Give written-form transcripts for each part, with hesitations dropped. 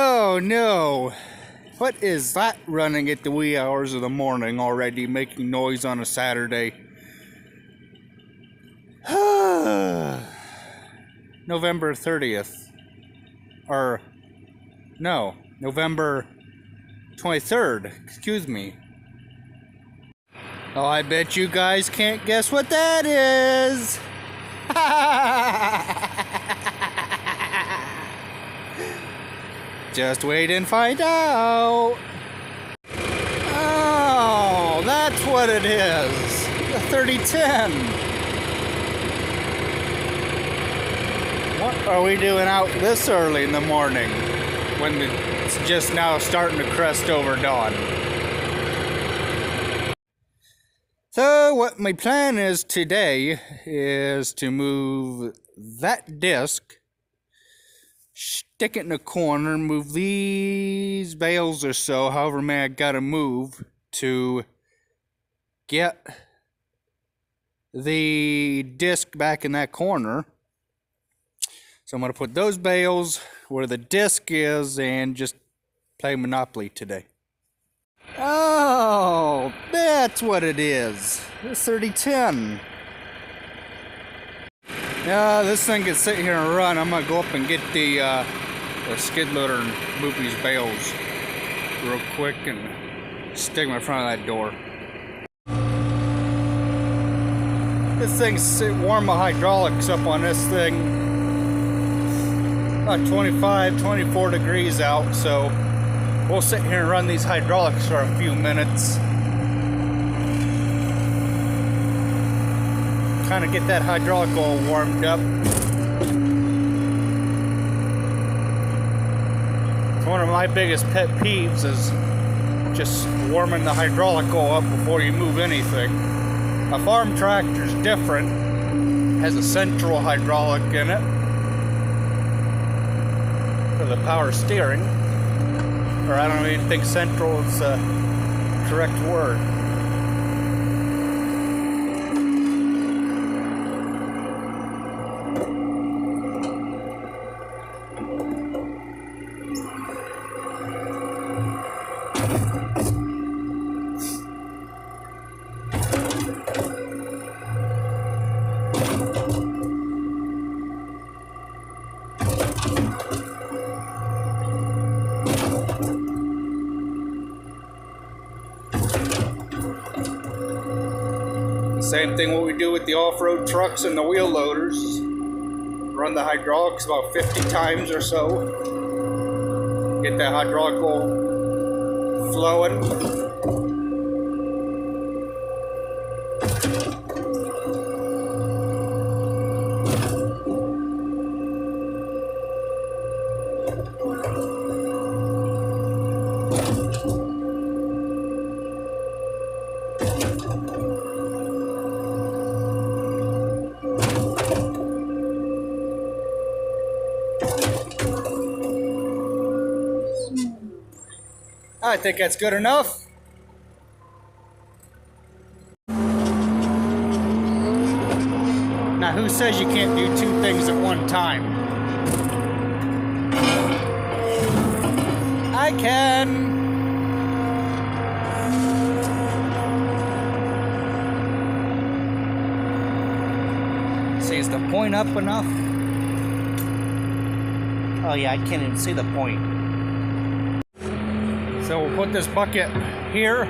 Oh no! What is that running at the wee hours of the morning already, making noise on a Saturday? November 30th. Or, no, November 23rd. Excuse me. Oh, I bet you guys can't guess what that is! Just wait and find out. Oh, that's what it is. The 3010. What are we doing out this early in the morning when it's just now starting to crest over dawn? So what my plan is today is to move that disc, stick it in a corner, move these bales or so, however many I gotta move, to get the disc back in that corner. So I'm gonna put those bales where the disc is and just play Monopoly today. Oh, that's what it is. The 3010. Yeah, this thing can sit here and run. I'm gonna go up and get the skid loader and move these bales real quick and stick them in front of that door. This thing's warm the hydraulics up on this thing. About 25, 24 degrees out, so we'll sit here and run these hydraulics for a few minutes. Kind of get that hydraulic all warmed up. One of my biggest pet peeves is just warming the hydraulic oil up before you move anything. A farm tractor's different. Has a central hydraulic in it for the power steering. Or I don't even think central is the correct word. Same thing what we do with the off-road trucks and the wheel loaders. Run the hydraulics about 50 times or so. Get that hydraulic oil flowing. I think that's good enough. Now, who says you can't do two things at one time? I can. See, is the point up enough? Oh yeah, I can't even see the point. So we'll put this bucket here.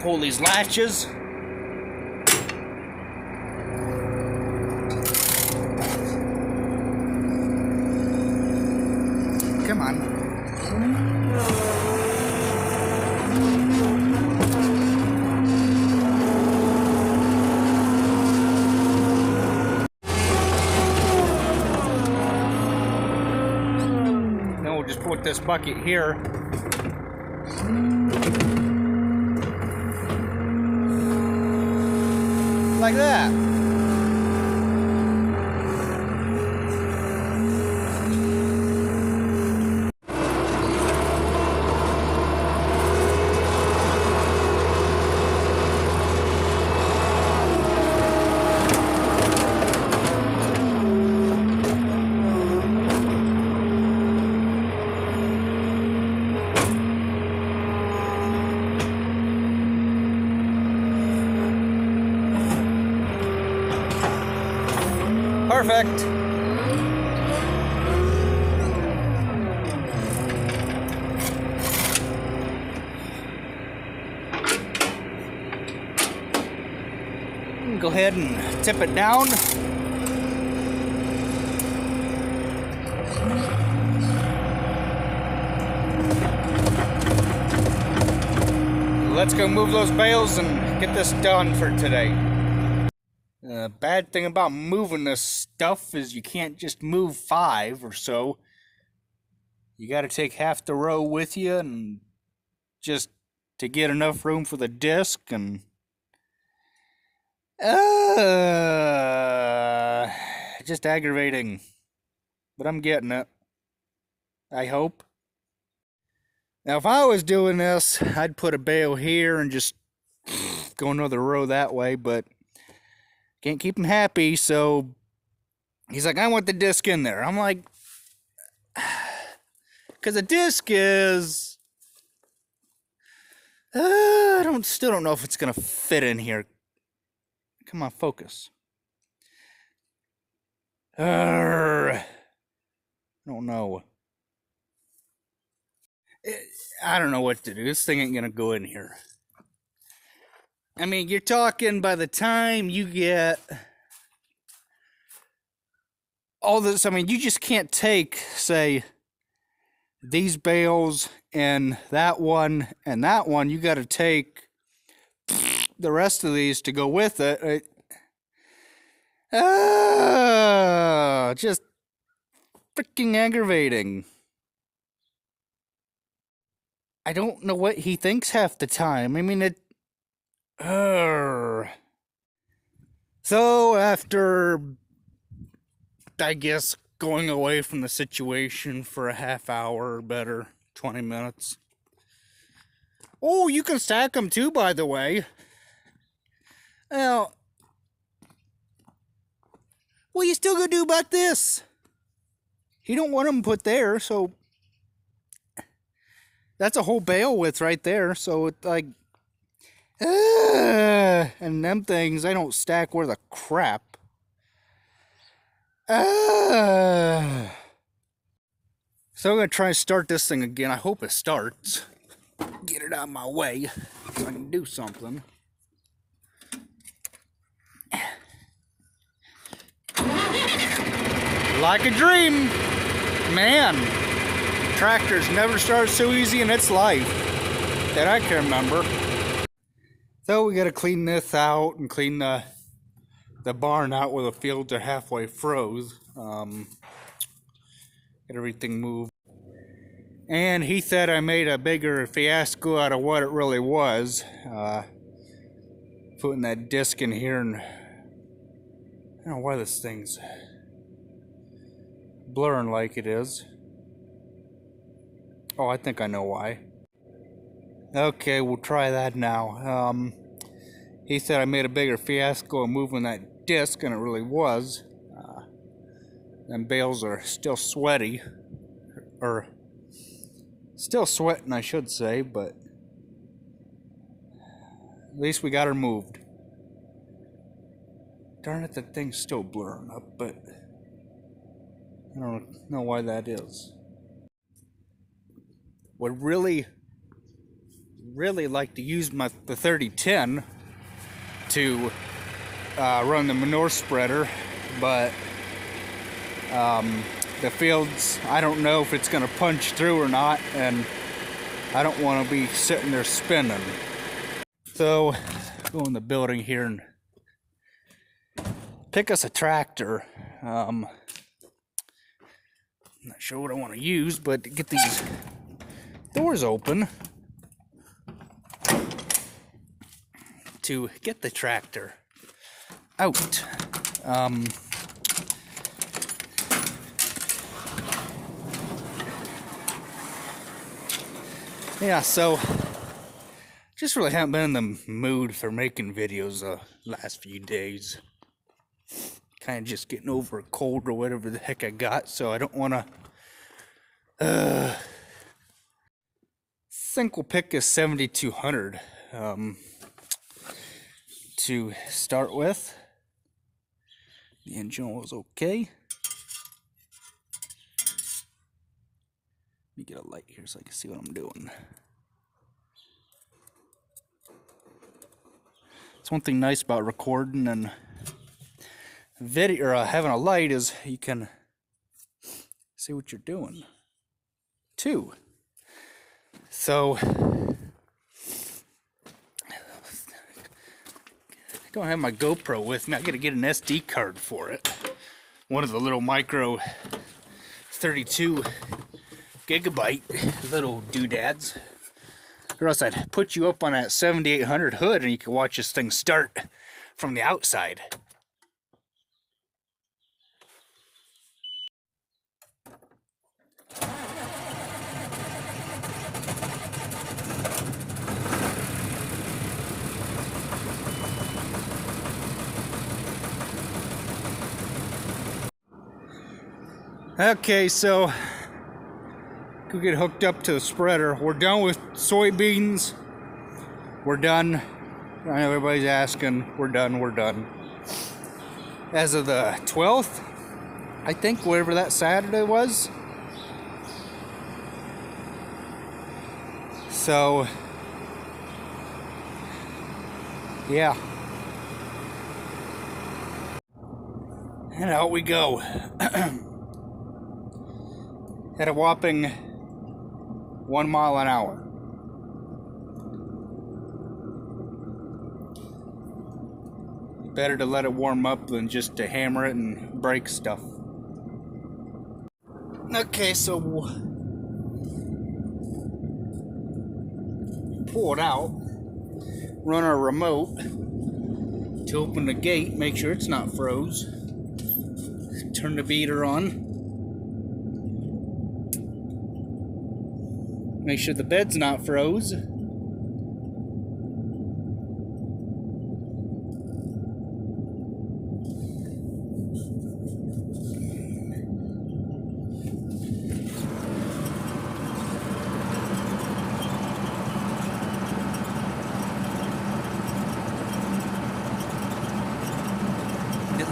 Pull these latches. Come on. Just put this bucket here. Like that. Perfect. Go ahead and tip it down. Let's go move those bales and get this done for today. The bad thing about moving this stuff is you can't just move 5 or so. You got to take half the row with you, and just to get enough room for the disc. And just aggravating, but I'm getting it, I hope. Now if I was doing this, I'd put a bale here and just go another row that way, but can't keep him happy. So he's like, I want the disc in there. I'm like, because the disc is, still don't know if it's gonna fit in here. Come on, focus. I don't know. I don't know what to do. This thing ain't gonna go in here. I mean, you're talking by the time you get all this, I mean, you just can't take, say, these bales and that one. You got to take the rest of these to go with it. Just freaking aggravating. I don't know what he thinks half the time. I mean, So after, I guess, going away from the situation for a half hour or better, 20 minutes. Oh, you can stack them too, by the way. Now, what you still gonna do about this? You don't want them put there, so that's a whole bale width right there. So it's like, and them things, they don't stack worth a crap. So I'm gonna try and start this thing again. I hope it starts. Get it out of my way so I can do something. Like a dream, man. Tractors never start so easy in its life that I can remember. So we gotta clean this out and clean the barn out where the fields are halfway froze. Get everything moved. And he said I made a bigger fiasco out of what it really was. Putting that disc in here, and I don't know why this thing's blurring like it is. Oh, I think I know why. Okay, we'll try that now. He said I made a bigger fiasco of moving that disc than it really was. Them bales are still sweaty, or still sweating, I should say, but at least we got her moved. Darn it, that thing's still blurring up, but I don't know why that is. Would really like to use the 3010 to run the manure spreader, but the fields, I don't know if it's going to punch through or not, and I don't want to be sitting there spinning. So, go in the building here and pick us a tractor. I'm not sure what I want to use, but to get these doors open to get the tractor out. Yeah, so just really haven't been in the mood for making videos the last few days. Kind of just getting over a cold or whatever the heck I got, so I don't want to. Think we'll pick a 7200 to start with. The engine oil is okay. Let me get a light here so I can see what I'm doing. It's one thing nice about recording and video, or having a light, is you can see what you're doing too. So I don't have my GoPro with me. I gotta get an SD card for it. One of the little micro 32 gigabyte little doodads. Or else I'd put you up on that 7800 hood and you can watch this thing start from the outside. Okay, so go get hooked up to the spreader. We're done with soybeans. We're done. I know everybody's asking. We're done. As of the 12th, I think, whatever that Saturday was. So, yeah. And out we go. At a whopping 1 mile an hour. Better to let it warm up than just to hammer it and break stuff. Okay, so pull it out, run our remote to open the gate, make sure it's not froze. Turn the beater on. Make sure the bed's not froze. It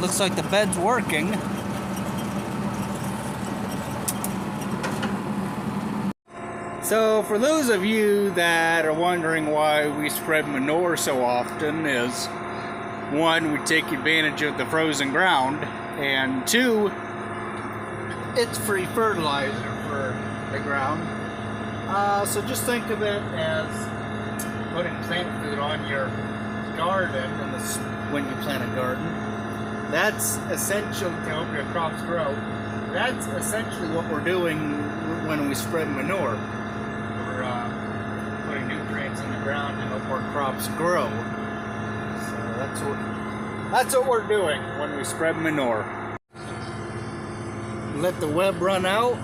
looks like the bed's working. So for those of you that are wondering why we spread manure so often, is one, we take advantage of the frozen ground, and two, it's free fertilizer for the ground. So just think of it as putting plant food on your garden when you plant a garden. That's essential to help your crops grow. That's essentially what we're doing when we spread manure. Putting nutrients in the ground to help our crops grow. So that's what we're doing when we spread manure. Let the web run out.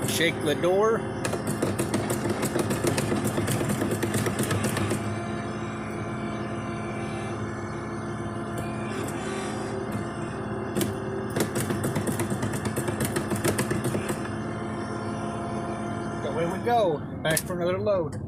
Shake the door. Away we go. Back for another load.